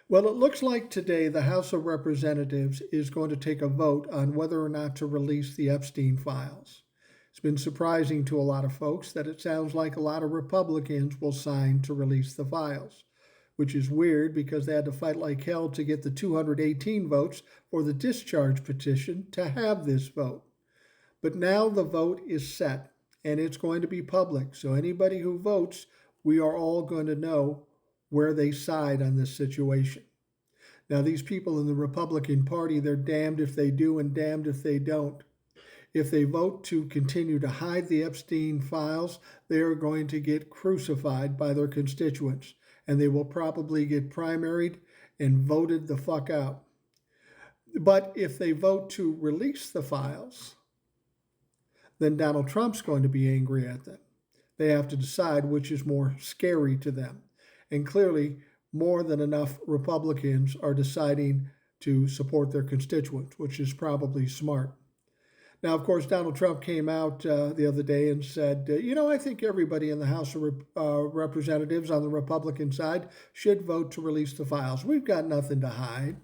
Well, it looks like today the House of Representatives is going to take a vote on whether or not to release the Epstein files. It's been surprising to a lot of folks that it sounds like a lot of Republicans will sign to release the files, which is weird because they had to fight like hell to get the 218 votes for the discharge petition to have this vote. But now the vote is set and it's going to be public. So anybody who votes, we are all going to know where they side on this situation. Now, these people in the Republican Party, they're damned if they do and damned if they don't. If they vote to continue to hide the Epstein files, they are going to get crucified by their constituents, and they will probably get primaried and voted the fuck out. But if they vote to release the files, then Donald Trump's going to be angry at them. They have to decide which is more scary to them. And clearly, more than enough Republicans are deciding to support their constituents, which is probably smart. Now, of course, Donald Trump came out the other day and said, I think everybody in the House of Representatives on the Republican side should vote to release the files. We've got nothing to hide.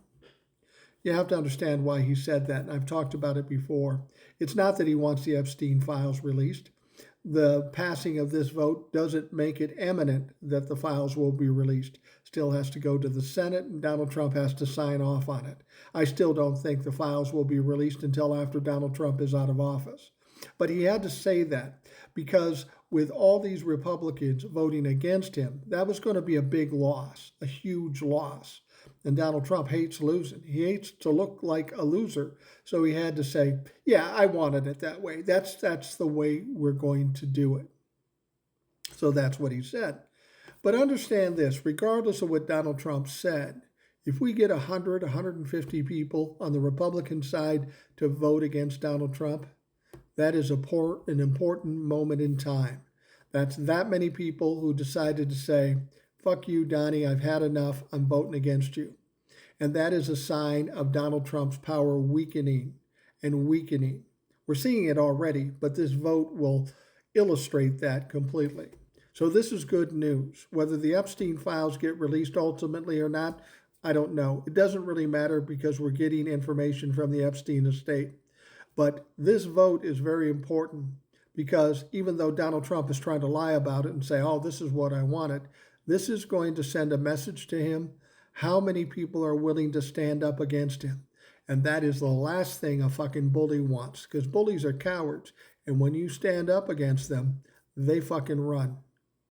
You have to understand why he said that, and I've talked about it before. It's not that he wants the Epstein files released. The passing of this vote doesn't make it eminent that the files will be released. Still has to go to the Senate, and Donald Trump has to sign off on it. I still don't think the files will be released until after Donald Trump is out of office. But he had to say that because with all these Republicans voting against him, that was going to be a big loss, a huge loss. And Donald Trump hates losing. He hates to look like a loser. So he had to say, yeah, I wanted it that way. That's the way we're going to do it. So that's what he said. But understand this, regardless of what Donald Trump said, if we get 100, 150 people on the Republican side to vote against Donald Trump, that is an important moment in time. That's that many people who decided to say, fuck you, Donnie, I've had enough, I'm voting against you. And that is a sign of Donald Trump's power weakening and weakening. We're seeing it already, but this vote will illustrate that completely. So this is good news. Whether the Epstein files get released ultimately or not, I don't know. It doesn't really matter because we're getting information from the Epstein estate. But this vote is very important because even though Donald Trump is trying to lie about it and say, oh, this is what I wanted, this is going to send a message to him how many people are willing to stand up against him. And that is the last thing a fucking bully wants because bullies are cowards. And when you stand up against them, they fucking run.